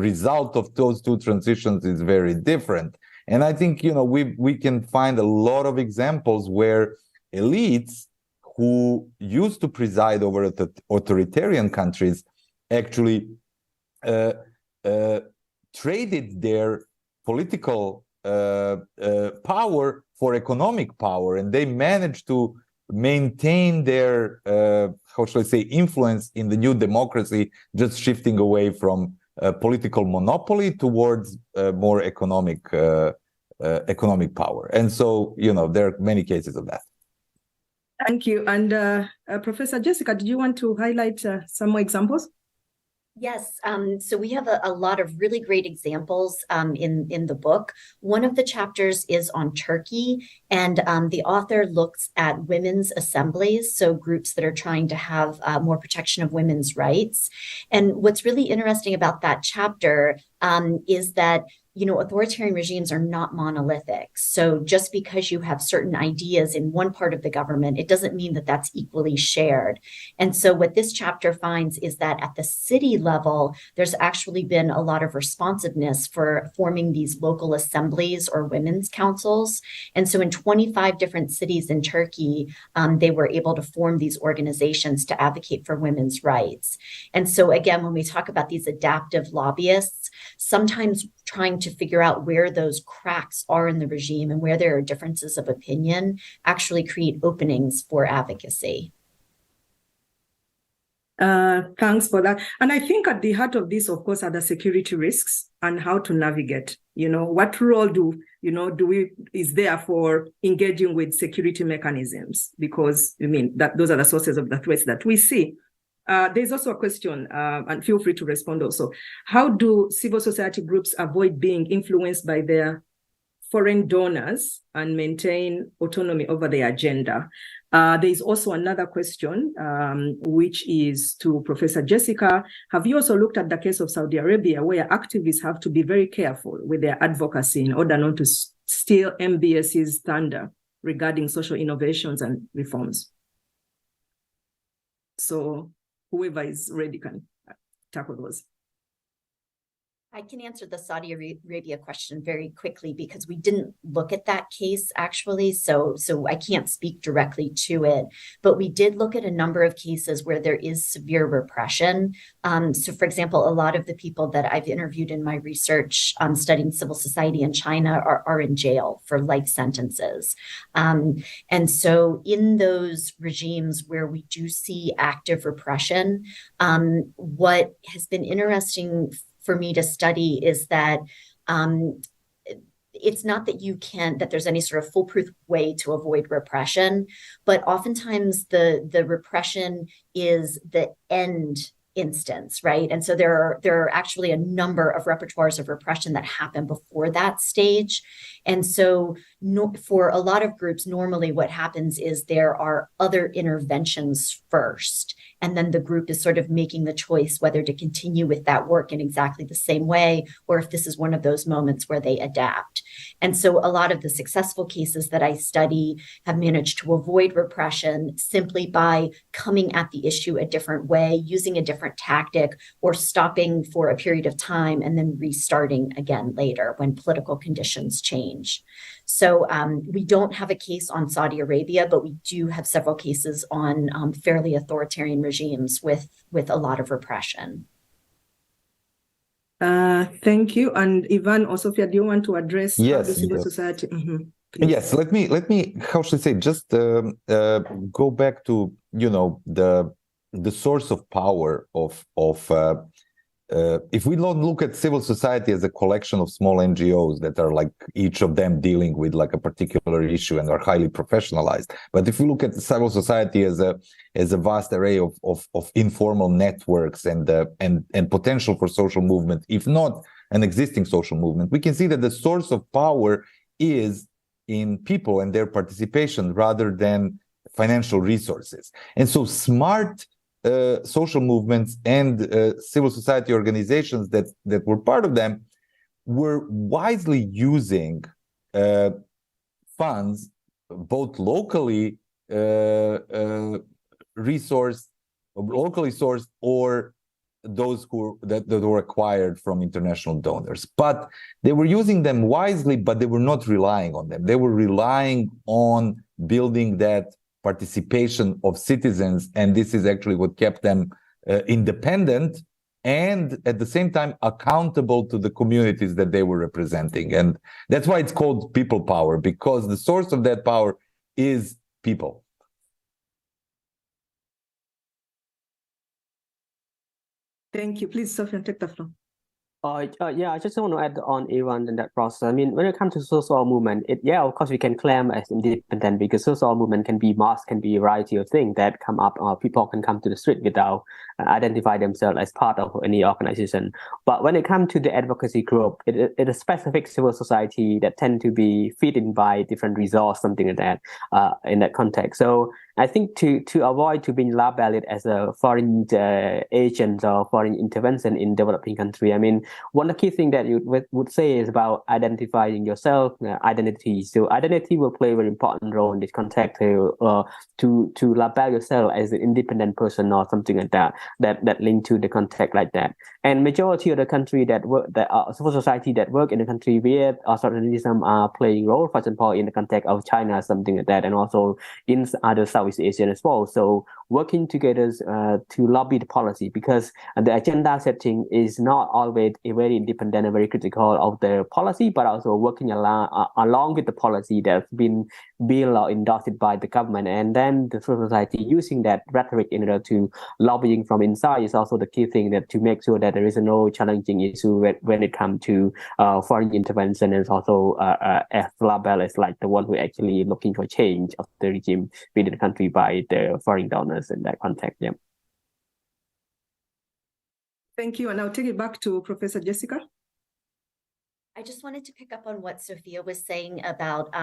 result of those two transitions is very different. And I think, we can find a lot of examples where elites who used to preside over authoritarian countries actually traded their political power for economic power, and they managed to maintain their, how should I say, influence in the new democracy, just shifting away from political monopoly towards more economic power. And so, there are many cases of that. Thank you. And Professor Jessica, did you want to highlight some more examples? Yes, so we have a lot of really great examples in the book. One of the chapters is on Turkey, and the author looks at women's assemblies, so groups that are trying to have more protection of women's rights. And what's really interesting about that chapter is that authoritarian regimes are not monolithic. So just because you have certain ideas in one part of the government, it doesn't mean that that's equally shared. And so what this chapter finds is that at the city level, there's actually been a lot of responsiveness for forming these local assemblies or women's councils. And so in 25 different cities in Turkey, they were able to form these organizations to advocate for women's rights. And so again, when we talk about these adaptive lobbyists, sometimes trying to figure out where those cracks are in the regime and where there are differences of opinion actually create openings for advocacy. Thanks for that. And I think at the heart of this, of course, are the security risks and how to navigate. What role is there for engaging with security mechanisms? Because that those are the sources of the threats that we see. There's also a question, and feel free to respond also. How do civil society groups avoid being influenced by their foreign donors and maintain autonomy over their agenda? There is also another question, which is to Professor Jessica. Have you also looked at the case of Saudi Arabia, where activists have to be very careful with their advocacy in order not to steal MBS's thunder regarding social innovations and reforms? So whoever is ready can tackle those. I can answer the Saudi Arabia question very quickly because we didn't look at that case actually, so I can't speak directly to it. But we did look at a number of cases where there is severe repression. So for example, a lot of the people that I've interviewed in my research studying civil society in China are in jail for life sentences. And so in those regimes where we do see active repression, what has been interesting for me to study is that it's not that there's any sort of foolproof way to avoid repression, but oftentimes the repression is the end instance, right? And so there are actually a number of repertoires of repression that happen before that stage. And so for a lot of groups, normally what happens is there are other interventions first. And then the group is sort of making the choice whether to continue with that work in exactly the same way, or if this is one of those moments where they adapt. And so a lot of the successful cases that I study have managed to avoid repression simply by coming at the issue a different way, using a different tactic, or stopping for a period of time and then restarting again later when political conditions change. So we don't have a case on Saudi Arabia, but we do have several cases on fairly authoritarian regimes with a lot of repression. Thank you. And Ivan or Sophia, do you want to address the civil society? Mm-hmm. Yes, let me, how should I say, just go back to, the source of power of if we don't look at civil society as a collection of small NGOs that are like each of them dealing with like a particular issue and are highly professionalized, but if we look at the civil society as a vast array of informal networks and potential for social movement, if not an existing social movement, we can see that the source of power is in people and their participation rather than financial resources. And so smart social movements and civil society organizations that were part of them were wisely using funds, both locally sourced or those that were acquired from international donors. But they were using them wisely, but they were not relying on them. They were relying on building that participation of citizens, and this is actually what kept them independent and at the same time accountable to the communities that they were representing. And that's why it's called people power, because the source of that power is people. Thank you. Please, Sophia, take the floor. Yeah, I just want to add on Iran in that process. I mean, when it comes to social movement, of course, we can claim as independent because social movement can be mass, can be a variety of things that come up, or people can come to the street without identify themselves as part of any organization. But when it comes to the advocacy group, it is a specific civil society that tend to be fed by different resources, something like that, in that context. So I think to avoid to being labeled as a foreign agent or foreign intervention in developing country, I mean, one of the key things that you would say is about identifying yourself, identity. So identity will play a very important role in this context to label yourself as an independent person or something like that link to the context like that. And majority of the country that work, that civil society that work in the country where authoritarianism are playing role, for example, in the context of China, something like that, and also in other Southeast Asian as well. So working together to lobby the policy, because the agenda setting is not always a very independent and very critical of the policy, but also working along with the policy that's been built or endorsed by the government. And then the civil society using that rhetoric in order to lobbying from inside is also the key thing, that to make sure that there is no challenging issue when it comes to foreign intervention, and also as label as like the one who actually looking for change of the regime within the country by the foreign donors in that context. Yeah. Thank you. And I'll take it back to Professor Jessica. I just wanted to pick up on what Sophia was saying about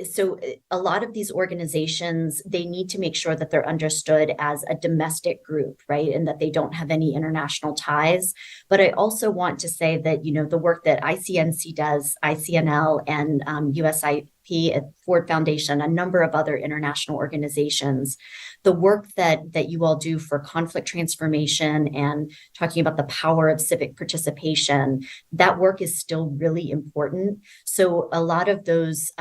so a lot of these organizations, they need to make sure that they're understood as a domestic group, right? And that they don't have any international ties. But I also want to say that, you know, the work that ICNC does, ICNL and USIP, Ford Foundation, a number of other international organizations, the work that you all do for conflict transformation and talking about the power of civic participation, that work is still really important. So a lot of those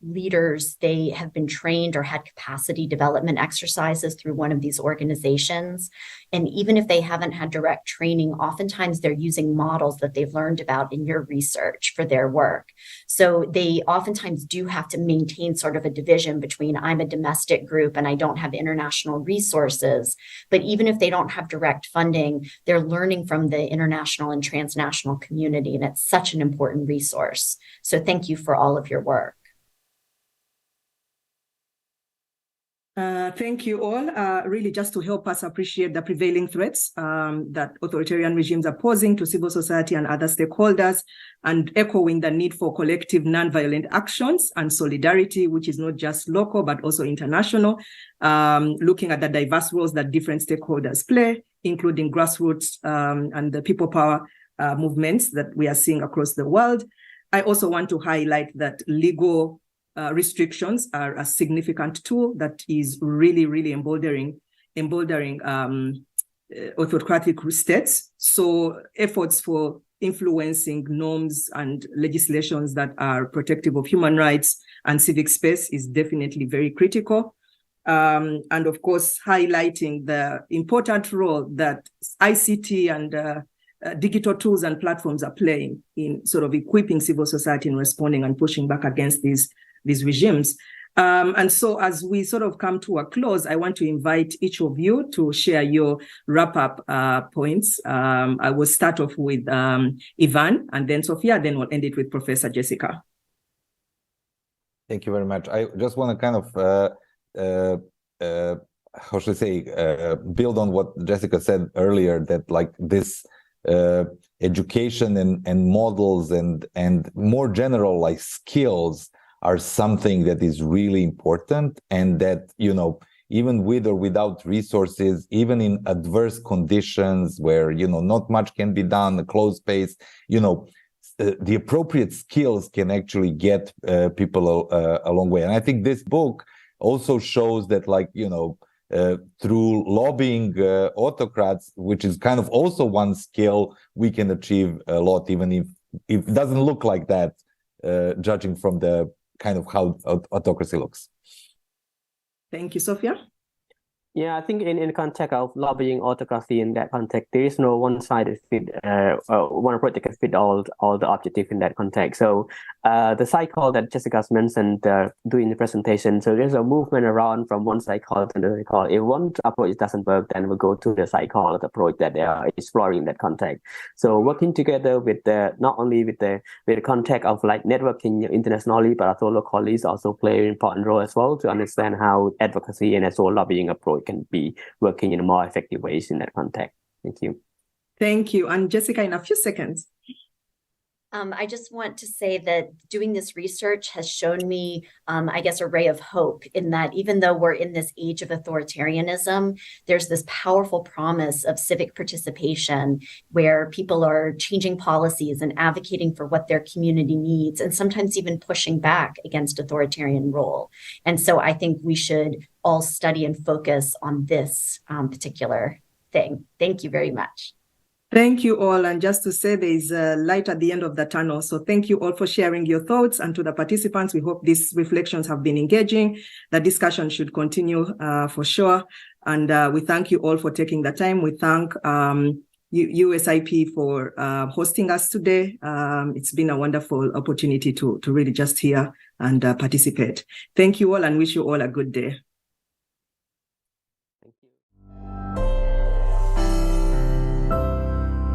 leaders, they have been trained or had capacity development exercises through one of these organizations. And even if they haven't had direct training, oftentimes they're using models that they've learned about in your research for their work. So they oftentimes do have to maintain sort of a division between I'm a domestic group and I don't have international resources. But even if they don't have direct funding, they're learning from the international and transnational community. And it's such an important resource. So thank you for all of your work. Thank you all. Really just to help us appreciate the prevailing threats that authoritarian regimes are posing to civil society and other stakeholders, and echoing the need for collective nonviolent actions and solidarity, which is not just local, but also international, looking at the diverse roles that different stakeholders play, including grassroots and the people power movements that we are seeing across the world. I also want to highlight that legal restrictions are a significant tool that is really, really emboldening autocratic states. So efforts for influencing norms and legislations that are protective of human rights and civic space is definitely very critical. And of course, highlighting the important role that ICT and digital tools and platforms are playing in sort of equipping civil society in responding and pushing back against these regimes. And so as we sort of come to a close, I want to invite each of you to share your wrap-up points. I will start off with Ivan and then Sophia, then we'll end it with Professor Jessica. Thank you very much. I just want to kind of, how should I say, build on what Jessica said earlier, that like this education and models and more general like skills are something that is really important, and that, you know, even with or without resources, even in adverse conditions where, you know, not much can be done, a closed space, you know, the appropriate skills can actually get people a long way. And I think this book also shows that, like, you know, through lobbying autocrats, which is kind of also one skill, we can achieve a lot, even if it doesn't look like that, judging from the kind of how autocracy looks. Thank you, Sophia. Yeah, I think in the context of lobbying autocracy, in that context, there is no one size that fit one approach that can fit all the objective in that context. So the cycle that Jessica mentioned during the presentation, so there's a movement around from one cycle to another cycle. If one approach doesn't work, then we'll go to the cycle of the approach that they are exploring in that context. So working together with not only with the context of like networking internationally, but also locally also play an important role as well to understand how advocacy and also lobbying approach can be working in a more effective ways in that context. Thank you. Thank you. And Jessica, in a few seconds. I just want to say that doing this research has shown me, I guess, a ray of hope in that even though we're in this age of authoritarianism, there's this powerful promise of civic participation where people are changing policies and advocating for what their community needs, and sometimes even pushing back against authoritarian rule. And so I think we should all study and focus on this particular thing. Thank you very much. Thank you all. And just to say, there is a light at the end of the tunnel. So thank you all for sharing your thoughts. And to the participants, we hope these reflections have been engaging. The discussion should continue for sure. And we thank you all for taking the time. We thank USIP for hosting us today. It's been a wonderful opportunity to really just hear and participate. Thank you all and wish you all a good day.